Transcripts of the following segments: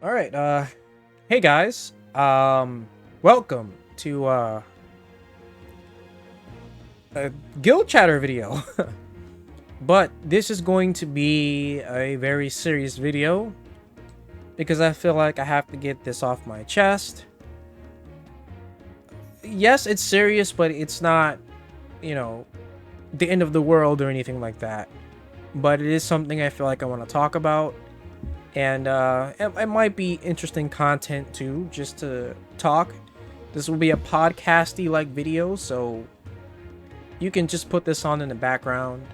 All right. Hey guys. Welcome to a guild chatter video. But this is going to be a very serious video because I feel like I have to get this off my chest. Yes, it's serious, but it's not, you know, the end of the world or anything like that. But it is something I feel like I want to talk about. And it might be interesting content too, just to talk. This will be a podcasty like video, so you can just put this on in the background,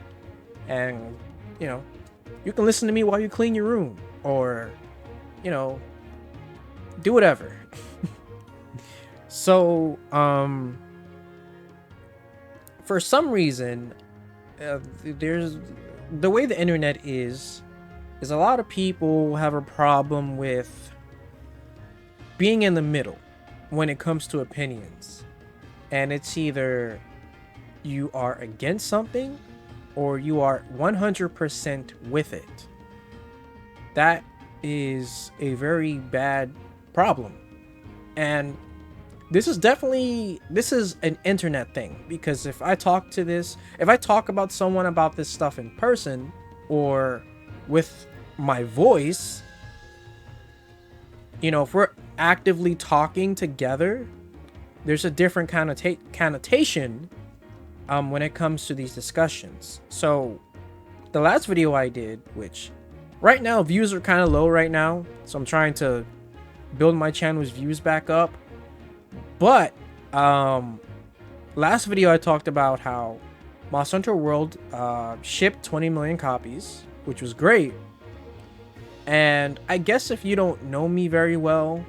and you know, you can listen to me while you clean your room, or you know, do whatever. So for some reason, there's the way the internet is a lot of people have a problem with being in the middle when it comes to opinions. And it's either you are against something or you are 100% with it. That is a very bad problem. And this is an internet thing, because if I talk about someone about this stuff in person or with my voice, you know, if we're actively talking together, there's a different connotation when it comes to these discussions. So the last video I did, which right now views are kind of low right now, so I'm trying to build my channel's views back up. But last video I talked about how Monster Hunter World shipped 20 million copies, which was great. And I guess if you don't know me very well,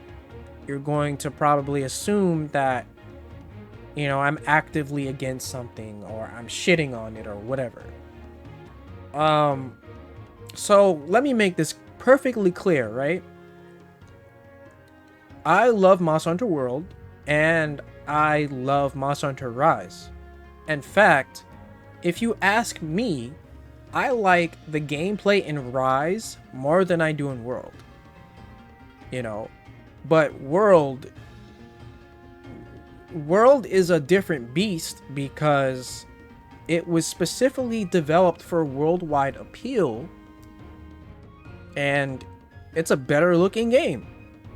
you're going to probably assume that, you know, I'm actively against something or I'm shitting on it or whatever. So let me make this perfectly clear, right? I love Monster Hunter World and I love Monster Hunter Rise. In fact, if you ask me, I like the gameplay in Rise more than I do in World. You know, but World is a different beast because it was specifically developed for worldwide appeal, and it's a better looking game.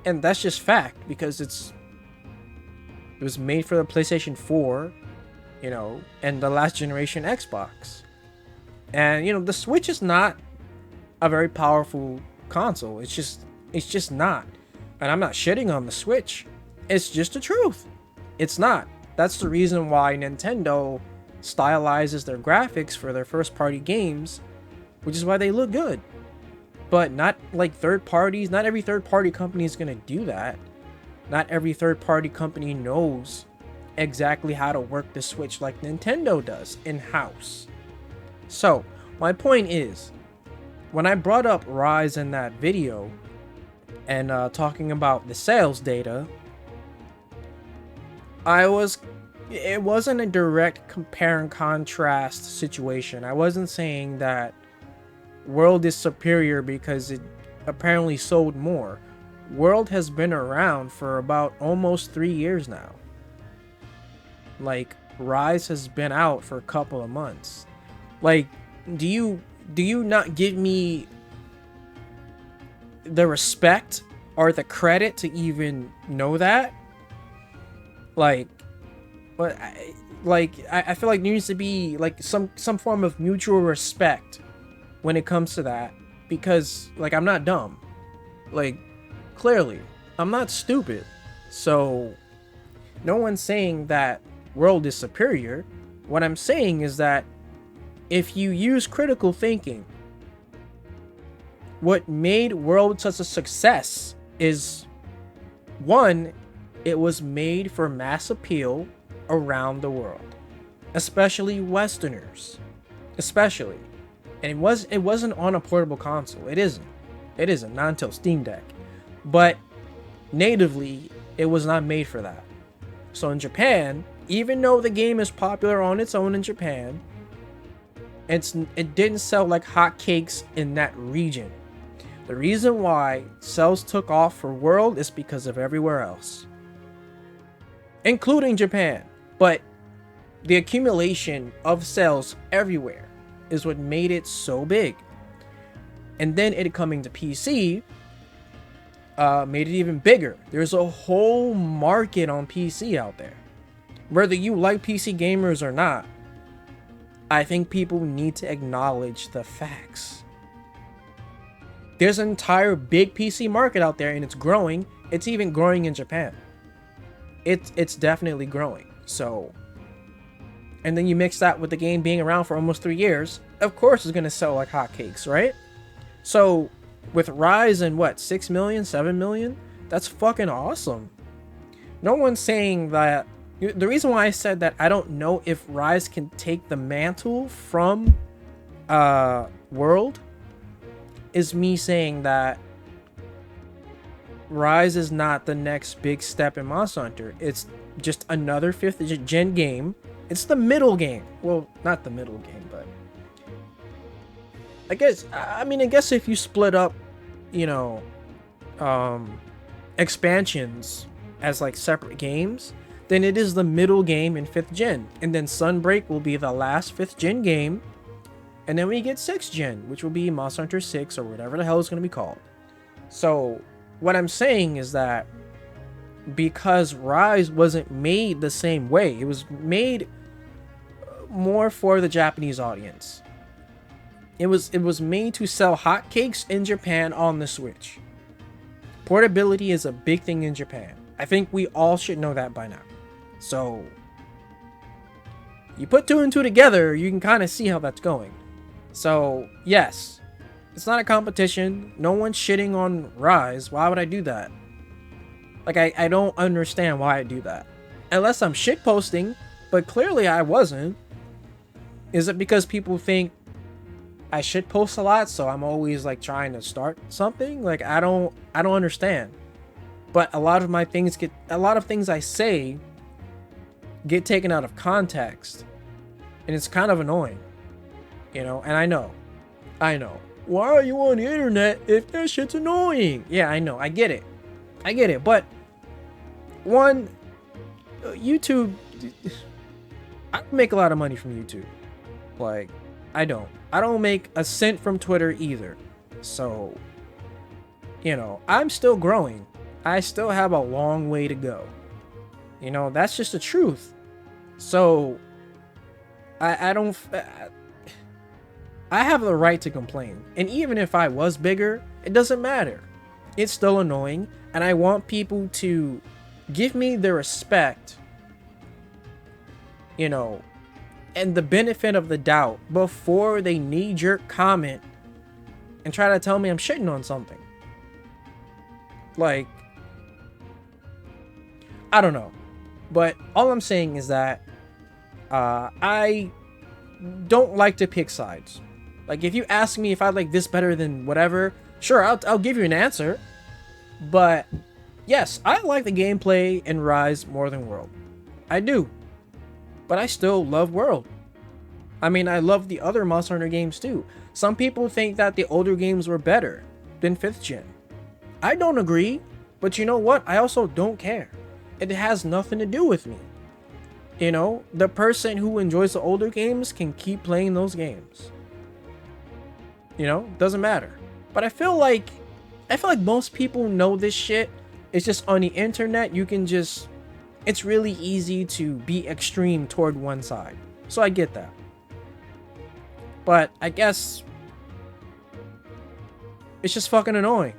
And that's just fact, because it was made for the PlayStation 4, you know, and the last generation Xbox. And you know, the Switch is not a very powerful console. It's just not. And I'm not shitting on the Switch. It's just the truth. It's not. That's the reason why Nintendo stylizes their graphics for their first party games, which is why they look good. But not like third parties. Not every third party company is going to do that. Not every third party company knows exactly how to work the Switch like Nintendo does in-house. So, my point is, when I brought up Rise in that video and talking about the sales data, it wasn't a direct compare and contrast situation. I wasn't saying that World is superior because it apparently sold more. World has been around for about almost 3 years now. Like, Rise has been out for a couple of months. Like, do you not give me the respect or the credit to even know that? Like, but I feel like there needs to be like some form of mutual respect when it comes to that, because like I'm not dumb. Like, clearly, I'm not stupid. So no one's saying that World is superior. What I'm saying is that if you use critical thinking, what made World such a success is, one, it was made for mass appeal around the world, especially Westerners, especially. And it wasn't on a portable console. It isn't, not until Steam Deck. But natively, it was not made for that. So in Japan, even though the game is popular on its own in Japan, it didn't sell like hotcakes in that region. The reason why sales took off for World is because of everywhere else, including Japan. But the accumulation of sales everywhere is what made it so big. And then it coming to PC made it even bigger. There's a whole market on PC out there. Whether you like PC gamers or not, I think people need to acknowledge the facts. There's an entire big PC market out there, and it's growing. It's even growing in Japan. It's definitely growing. So, and then you mix that with the game being around for almost 3 years, of course it's gonna sell like hotcakes, right? So, with Rise and what, 6 million, 7 million? That's fucking awesome. No one's saying that. The reason why I said that I don't know if Rise can take the mantle from World is me saying that Rise is not the next big step in Monster Hunter. It's just another 5th gen game. It's the middle game. Well, not the middle game, but I guess if you split up, you know, expansions as like separate games, then it is the middle game in 5th gen. And then Sunbreak will be the last 5th gen game. And then we get 6th gen, which will be Monster Hunter 6 or whatever the hell it's going to be called. So what I'm saying is that because Rise wasn't made the same way, it was made more for the Japanese audience. It was made to sell hotcakes in Japan on the Switch. Portability is a big thing in Japan. I think we all should know that by now. So you put 2 and 2 together, you can kind of see how that's going. So yes, it's not a competition. No one's shitting on Rise. Why would I do that? Like, I don't understand why I do that. Unless I'm shitposting, but clearly I wasn't. Is it because people think I shitpost a lot, so I'm always like trying to start something? Like, I don't understand. But a lot of things I say get taken out of context, and it's kind of annoying, you know. And I know, why are you on the internet if that shit's annoying? Yeah, I know, I get it, but one, YouTube, I don't make a lot of money from YouTube. Like, I don't make a cent from Twitter either. So, you know, I'm still growing. I still have a long way to go. You know, that's just the truth. So, I have the right to complain. And even if I was bigger, it doesn't matter. It's still annoying. And I want people to give me the respect, you know, and the benefit of the doubt before they knee-jerk comment and try to tell me I'm shitting on something. Like, I don't know. But all I'm saying is that I don't like to pick sides. Like, if you ask me if I like this better than whatever, sure, I'll give you an answer. But yes, I like the gameplay in Rise more than World. I do. But I still love World. I mean, I love the other Monster Hunter games too. Some people think that the older games were better than 5th gen. I don't agree, but you know what? I also don't care. It has nothing to do with me. You know, the person who enjoys the older games can keep playing those games. You know, doesn't matter. But I feel like most people know this shit. It's just on the internet, you can just, it's really easy to be extreme toward one side. So I get that. But I guess it's just fucking annoying.